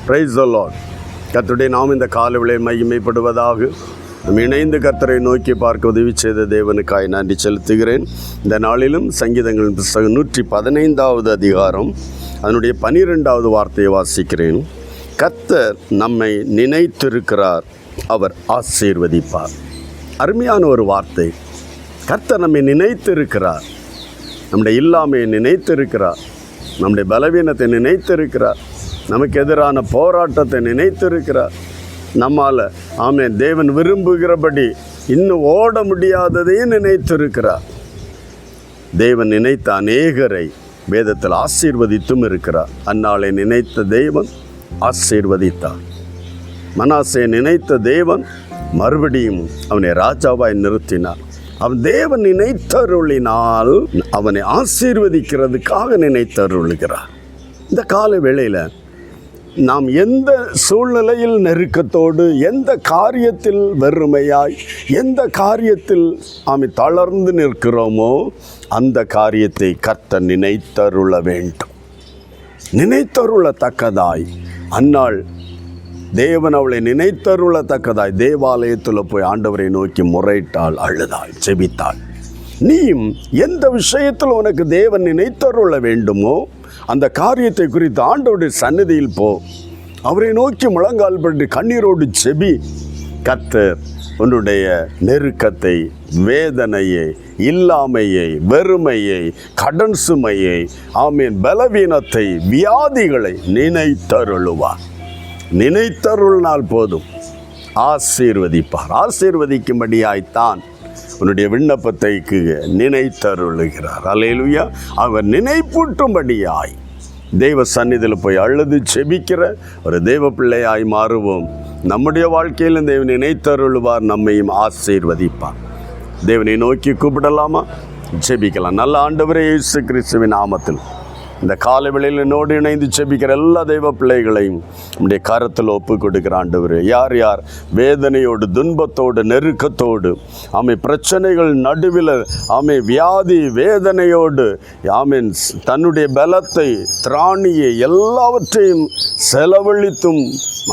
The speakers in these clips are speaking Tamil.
Praise the Lord. கர்த்தருடைய நாம் இந்த காலவேளை மகிமைப்படுவதாக. நாம் இணைந்து கர்த்தரை நோக்கி பார்க்க உதவி செய்த தேவனுக்காய் நன்றி செலுத்துகிறேன். இந்த நாளிலும் சங்கீதங்களின் புத்தகம் 115வது அதிகாரம் அதனுடைய 12வது வார்த்தையை வாசிக்கிறேன். கர்த்தர் நம்மை நினைத்திருக்கிறார், அவர் ஆசீர்வதிப்பார். அருமையான ஒரு வார்த்தை. கர்த்தர் நம்மை நினைத்திருக்கிறார், நம்முடைய இல்லாமையை நினைத்திருக்கிறார், நம்முடைய பலவீனத்தை நினைத்திருக்கிறார், நமக்கு எதிரான போராட்டத்தை நினைத்திருக்கிறார். நம்மால் தேவன் விரும்புகிறபடி இன்னும் ஓட முடியாததையும் நினைத்திருக்கிறார். தேவன் நினைத்த அநேகரை வேதத்தில் ஆசீர்வதித்தும் இருக்கிறார். அந்நாளை நினைத்த தேவன் ஆசீர்வதித்தார். மனாசேயை நினைத்த தேவன் மறுபடியும் அவனை ராஜாவாய் நிறுத்தினார். அவன் தேவன் நினைத்தருளினால் அவனை ஆசீர்வதிக்கிறதுக்காக நினைத்தருளுகிறார். இந்த கால வேளையில் நாம் எந்த சூழ்நிலையில் நெருக்கத்தோடு, எந்த காரியத்தில் வெறுமையாய், எந்த காரியத்தில் தளர்ந்து நிற்கிறோமோ அந்த காரியத்தை கர்த்தர் நினைத்தருள வேண்டும். நினைத்தருளத்தக்கதாய் அந்நாள் தேவன் அவளை நினைத்தருளத்தக்கதாய் தேவாலயத்தில் போய் ஆண்டவரை நோக்கி முறையிட்டாள், அழுதாள், செபித்தாள். நீயும் எந்த விஷயத்தில் உனக்கு தேவன் நினைத்தருள வேண்டுமோ அந்த காரியத்தை குறித்து ஆண்டவருடைய சந்நிதியில் போ. அவரை நோக்கி முழங்கால் பட்டு கண்ணீரோடு செபி. கர்த்தர் உன்னுடைய நெருக்கத்தை, வேதனையை, இல்லாமையை, வெறுமையை, கடன் சுமையை, பலவீனத்தை, வியாதிகளை நினைத்தருளுவார். நினைத்தருளினால் போதும், ஆசீர்வதிப்பார். ஆசீர்வதிக்கும்படியாய்த்தான் உன்னுடைய விண்ணப்பத்தை நினைத்தருளுகிறார். அல்லேலூயா. அவர் நினைப்பூட்டும்படியாய் தெய்வ சந்நிதியில் போய் அழுது செபிக்கிற ஒரு தெய்வ பிள்ளையாய் மாறுவோம். நம்முடைய வாழ்க்கையில் தேவன் நினைத்தருளுவார், நம்மையும் ஆசீர்வதிப்பார். தேவனை நோக்கி கூப்பிடலாமா? செபிக்கலாம். நல்ல ஆண்டவரே, இயேசு கிறிஸ்துவின் நாமத்தில் இந்த காலவேளையில் என்னோடு இணைந்து செபிக்கிற எல்லா தெய்வ பிள்ளைகளையும் நம்முடைய கரத்தில் ஒப்பு கொடுக்கிற ஆண்டவரே, யார் யார் வேதனையோடு, துன்பத்தோடு, நெருக்கத்தோடு, பிரச்சனைகள் நடுவில், வியாதி வேதனையோடு, தன்னுடைய பலத்தை, திராணியை எல்லாவற்றையும் செலவழித்தும்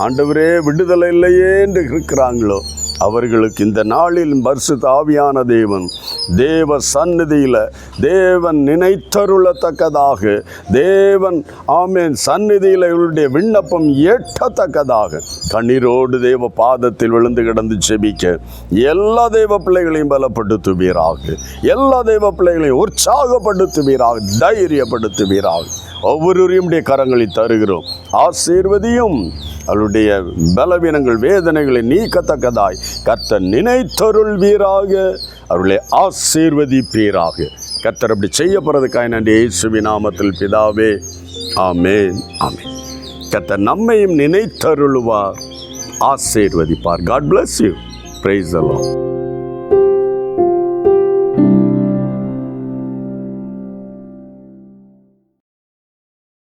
ஆண்டவரே விடுதலை இல்லையே என்று இருக்கிறாங்களோ அவர்களுக்கு இந்த நாளில் பரிசுத்த ஆவியான தேவன் தேவ சந்நிதியில் தேவன் நினைத்தருளத்தக்கதாக, தேவன் சந்நிதியில் இவருடைய விண்ணப்பம் ஏற்றத்தக்கதாக கண்ணீரோடு தேவ பாதத்தில் விழுந்து கிடந்து செபிக்க எல்லா தெய்வ பிள்ளைகளையும் பலப்படுத்துவீராக, எல்லா தெய்வ பிள்ளைகளையும் உற்சாகப்படுத்துவீராக, தைரியப்படுத்துவீராக. ஒவ்வொருவரையும் கரங்களில் தருகிறோம். ஆசீர்வதியும். அவருடைய பலவீனங்கள், வேதனைகளை நீக்கத்தக்கதாய் கர்த்தர் நினைத்தருள்வீராக, அவர்களை ஆசீர்வதிப்பீராக. கர்த்தர் அப்படி செய்யப்படுறதுக்காக நன்றி இயேசுவின் நாமத்தில் பிதாவே, ஆமென், ஆமென். கர்த்தர் நம்மையும் நினைத்தருளுவார், ஆசீர்வதிப்பார். God bless you. Praise the Lord.